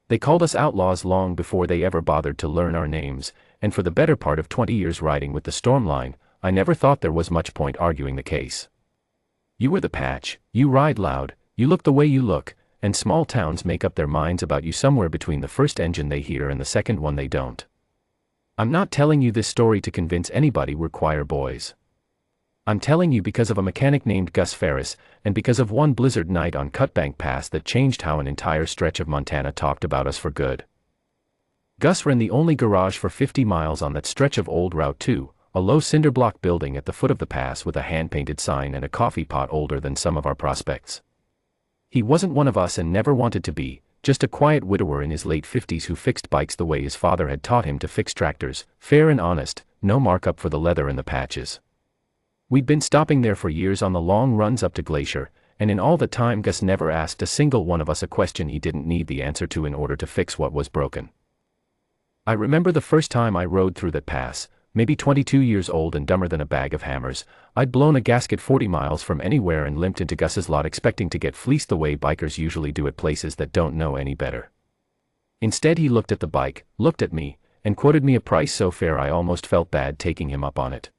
They called us outlaws long before they ever bothered to learn our names, and for the better part of 20 years riding with the Stormline, I never thought there was much point arguing the case. You were the patch, you ride loud, you look the way you look, and small towns make up their minds about you somewhere between the first engine they hear and the second one they don't. I'm not telling you this story to convince anybody we're choir boys. I'm telling you because of a mechanic named Gus Ferris, and because of one blizzard night on Cutbank Pass that changed how an entire stretch of Montana talked about us for good. Gus ran the only garage for 50 miles on that stretch of old Route 2, a low cinderblock building at the foot of the pass with a hand-painted sign and a coffee pot older than some of our prospects. He wasn't one of us and never wanted to be, just a quiet widower in his late 50s who fixed bikes the way his father had taught him to fix tractors, fair and honest, no markup for the leather and the patches. We'd been stopping there for years on the long runs up to Glacier, and in all that time Gus never asked a single one of us a question he didn't need the answer to in order to fix what was broken. I remember the first time I rode through that pass, maybe 22 years old and dumber than a bag of hammers. I'd blown a gasket 40 miles from anywhere and limped into Gus's lot expecting to get fleeced the way bikers usually do at places that don't know any better. Instead he looked at the bike, looked at me, and quoted me a price so fair I almost felt bad taking him up on it.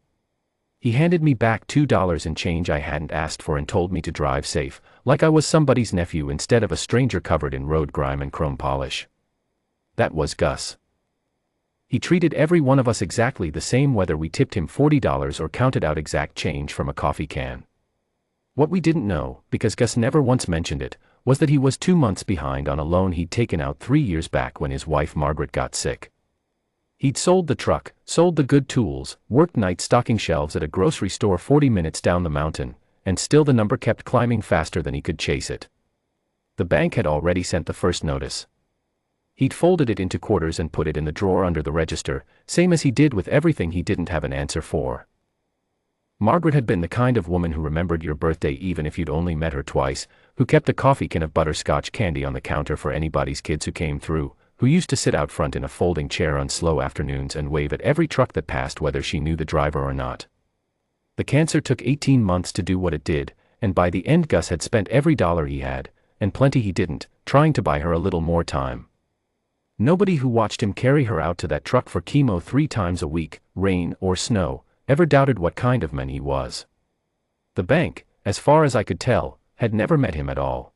He handed me back $2 in change I hadn't asked for and told me to drive safe, like I was somebody's nephew instead of a stranger covered in road grime and chrome polish. That was Gus. He treated every one of us exactly the same whether we tipped him $40 or counted out exact change from a coffee can. What we didn't know, because Gus never once mentioned it, was that he was 2 months behind on a loan he'd taken out 3 years back when his wife Margaret got sick. He'd sold the truck, sold the good tools, worked nights stocking shelves at a grocery store 40 minutes down the mountain, and still the number kept climbing faster than he could chase it. The bank had already sent the first notice. He'd folded it into quarters and put it in the drawer under the register, same as he did with everything he didn't have an answer for. Margaret had been the kind of woman who remembered your birthday even if you'd only met her twice, who kept a coffee can of butterscotch candy on the counter for anybody's kids who came through, who used to sit out front in a folding chair on slow afternoons and wave at every truck that passed whether she knew the driver or not. The cancer took 18 months to do what it did, and by the end Gus had spent every dollar he had, and plenty he didn't, trying to buy her a little more time. Nobody who watched him carry her out to that truck for chemo 3 times a week, rain or snow, ever doubted what kind of man he was. The bank, as far as I could tell, had never met him at all.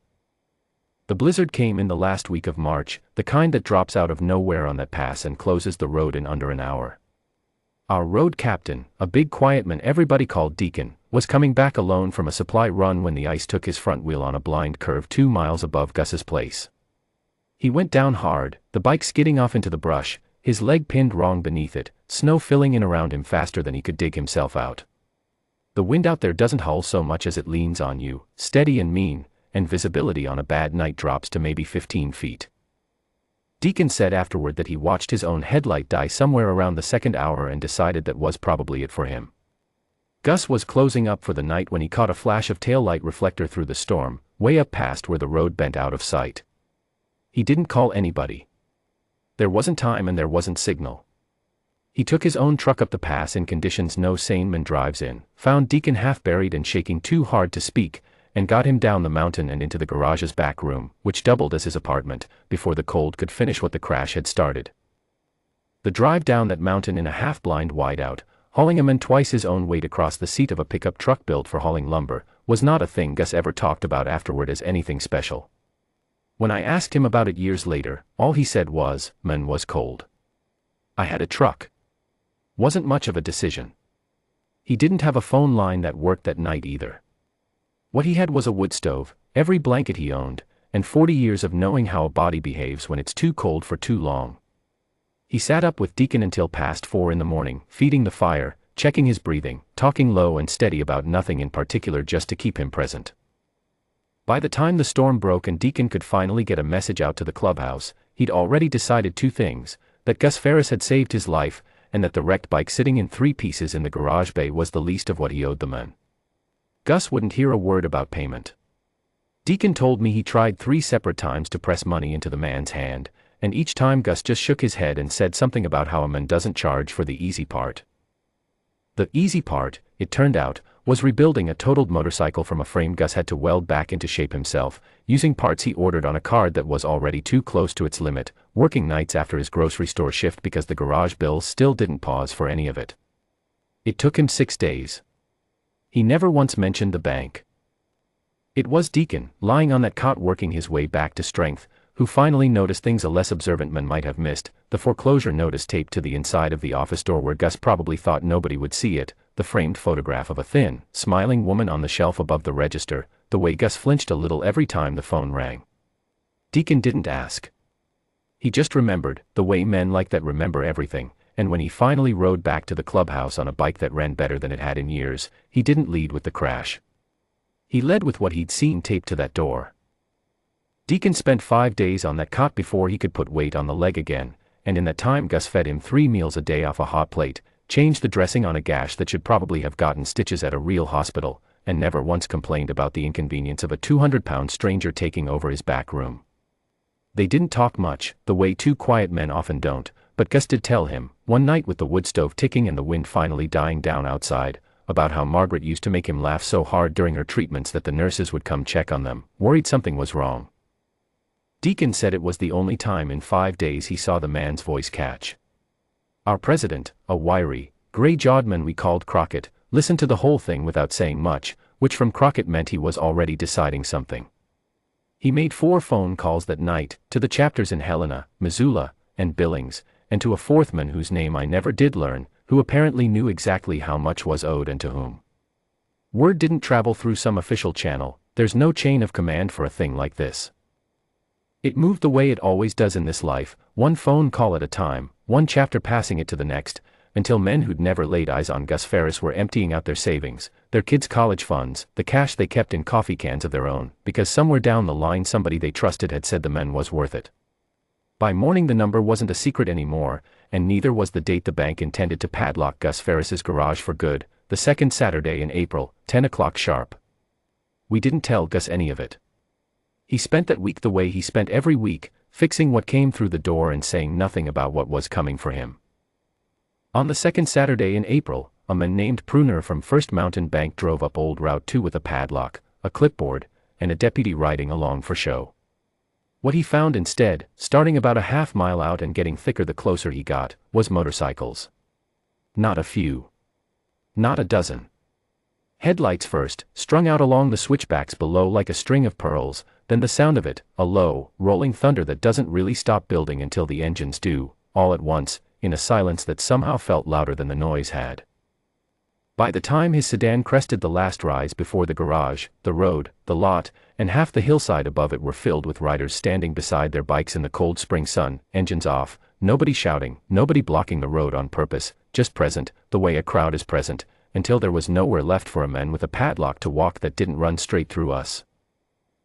The blizzard came in the last week of March, the kind that drops out of nowhere on that pass and closes the road in under an hour. Our road captain, a big quiet man everybody called Deacon, was coming back alone from a supply run when the ice took his front wheel on a blind curve 2 miles above Gus's place. He went down hard, the bike skidding off into the brush, his leg pinned wrong beneath it, snow filling in around him faster than he could dig himself out. The wind out there doesn't howl so much as it leans on you, steady and mean, and visibility on a bad night drops to maybe 15 feet. Deacon said afterward that he watched his own headlight die somewhere around the second hour and decided that was probably it for him. Gus was closing up for the night when he caught a flash of taillight reflector through the storm, way up past where the road bent out of sight. He didn't call anybody. There wasn't time and there wasn't signal. He took his own truck up the pass in conditions no sane man drives in, found Deacon half buried and shaking too hard to speak, and got him down the mountain and into the garage's back room, which doubled as his apartment, before the cold could finish what the crash had started. The drive down that mountain in a half-blind wideout, hauling a man twice his own weight across the seat of a pickup truck built for hauling lumber, was not a thing Gus ever talked about afterward as anything special. When I asked him about it years later, all he said was, "Man was cold. I had a truck." Wasn't much of a decision. He didn't have a phone line that worked that night either. What he had was a wood stove, every blanket he owned, and 40 years of knowing how a body behaves when it's too cold for too long. He sat up with Deacon until past 4 in the morning, feeding the fire, checking his breathing, talking low and steady about nothing in particular just to keep him present. By the time the storm broke and Deacon could finally get a message out to the clubhouse, he'd already decided 2 things, that Gus Ferris had saved his life, and that the wrecked bike sitting in 3 pieces in the garage bay was the least of what he owed the man. Gus wouldn't hear a word about payment. Deacon told me he tried 3 separate times to press money into the man's hand, and each time Gus just shook his head and said something about how a man doesn't charge for the easy part. The easy part, it turned out, was rebuilding a totaled motorcycle from a frame Gus had to weld back into shape himself, using parts he ordered on a card that was already too close to its limit, working nights after his grocery store shift because the garage bills still didn't pause for any of it. It took him 6 days. He never once mentioned the bank. It was Deacon, lying on that cot working his way back to strength, who finally noticed things a less observant man might have missed: the foreclosure notice taped to the inside of the office door where Gus probably thought nobody would see it, the framed photograph of a thin, smiling woman on the shelf above the register, the way Gus flinched a little every time the phone rang. Deacon didn't ask. He just remembered, the way men like that remember everything, and when he finally rode back to the clubhouse on a bike that ran better than it had in years, he didn't lead with the crash. He led with what he'd seen taped to that door. Deacon spent 5 days on that cot before he could put weight on the leg again, and in that time Gus fed him 3 meals a day off a hot plate, changed the dressing on a gash that should probably have gotten stitches at a real hospital, and never once complained about the inconvenience of a 200-pound stranger taking over his back room. They didn't talk much, the way two quiet men often don't, but Gus did tell him, one night with the wood stove ticking and the wind finally dying down outside, about how Margaret used to make him laugh so hard during her treatments that the nurses would come check on them, worried something was wrong. Deacon said it was the only time in 5 days he saw the man's voice catch. Our president, a wiry, gray-jawed man we called Crockett, listened to the whole thing without saying much, which from Crockett meant he was already deciding something. He made 4 phone calls that night, to the chapters in Helena, Missoula, and Billings, and to a 4th man whose name I never did learn, who apparently knew exactly how much was owed and to whom. Word didn't travel through some official channel, there's no chain of command for a thing like this. It moved the way it always does in this life, one phone call at a time, one chapter passing it to the next, until men who'd never laid eyes on Gus Ferris were emptying out their savings, their kids' college funds, the cash they kept in coffee cans of their own, because somewhere down the line somebody they trusted had said the man was worth it. By morning the number wasn't a secret anymore, and neither was the date the bank intended to padlock Gus Ferris's garage for good, the second Saturday in April, 10 o'clock sharp. We didn't tell Gus any of it. He spent that week the way he spent every week, fixing what came through the door and saying nothing about what was coming for him. On the second Saturday in April, a man named Pruner from First Mountain Bank drove up Old Route 2 with a padlock, a clipboard, and a deputy riding along for show. What he found instead, starting about a half-mile out and getting thicker the closer he got, was motorcycles. Not a few. Not a dozen. Headlights first, strung out along the switchbacks below like a string of pearls, then the sound of it, a low, rolling thunder that doesn't really stop building until the engines do, all at once, in a silence that somehow felt louder than the noise had. By the time his sedan crested the last rise before the garage, the road, the lot, and half the hillside above it were filled with riders standing beside their bikes in the cold spring sun, engines off, nobody shouting, nobody blocking the road on purpose, just present, the way a crowd is present, until there was nowhere left for a man with a padlock to walk that didn't run straight through us.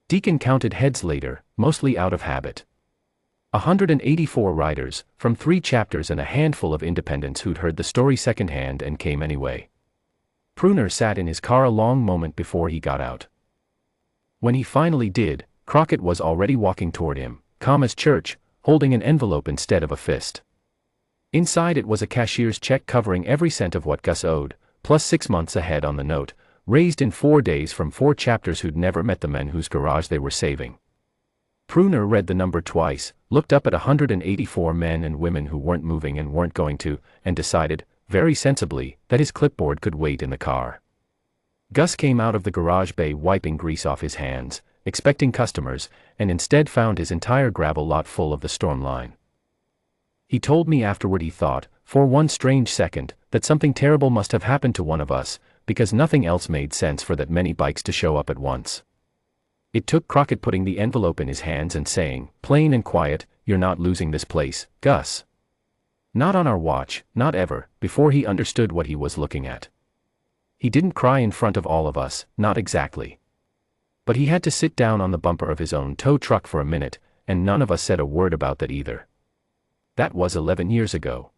Deacon counted heads later, mostly out of habit. 184 riders, from 3 chapters and a handful of independents who'd heard the story secondhand and came anyway. Pruner sat in his car a long moment before he got out. When he finally did, Crockett was already walking toward him, calm as church, holding an envelope instead of a fist. Inside it was a cashier's check covering every cent of what Gus owed, plus 6 months ahead on the note, raised in 4 days from 4 chapters who'd never met the men whose garage they were saving. Pruner read the number twice, looked up at 184 men and women who weren't moving and weren't going to, and decided, very sensibly, that his clipboard could wait in the car. Gus came out of the garage bay wiping grease off his hands, expecting customers, and instead found his entire gravel lot full of the storm line. He told me afterward he thought, for one strange second, that something terrible must have happened to one of us, because nothing else made sense for that many bikes to show up at once. It took Crockett putting the envelope in his hands and saying, plain and quiet, "You're not losing this place, Gus." Not on our watch, not ever, before he understood what he was looking at. He didn't cry in front of all of us, not exactly. But he had to sit down on the bumper of his own tow truck for a minute, and none of us said a word about that either. That was 11 years ago.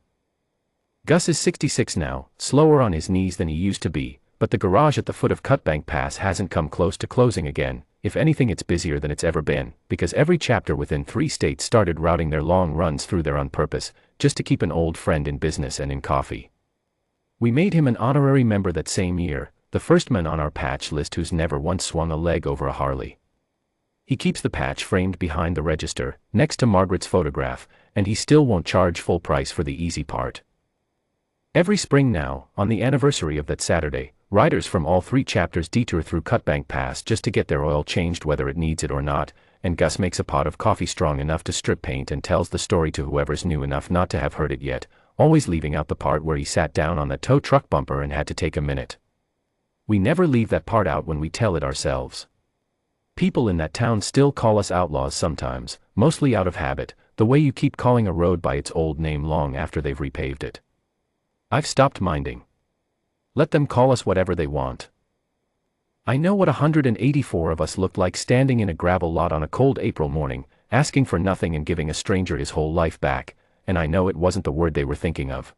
Gus is 66 now, slower on his knees than he used to be, but the garage at the foot of Cutbank Pass hasn't come close to closing again. If anything, it's busier than it's ever been, because every chapter within 3 states started routing their long runs through there on purpose, just to keep an old friend in business and in coffee. We made him an honorary member that same year, the first man on our patch list who's never once swung a leg over a Harley. He keeps the patch framed behind the register, next to Margaret's photograph, and he still won't charge full price for the easy part. Every spring now, on the anniversary of that Saturday, riders from all 3 chapters detour through Cutbank Pass just to get their oil changed whether it needs it or not, and Gus makes a pot of coffee strong enough to strip paint and tells the story to whoever's new enough not to have heard it yet, always leaving out the part where he sat down on the tow truck bumper and had to take a minute. We never leave that part out when we tell it ourselves. People in that town still call us outlaws sometimes, mostly out of habit, the way you keep calling a road by its old name long after they've repaved it. I've stopped minding. Let them call us whatever they want. I know what 184 of us looked like standing in a gravel lot on a cold April morning, asking for nothing and giving a stranger his whole life back, and I know it wasn't the word they were thinking of.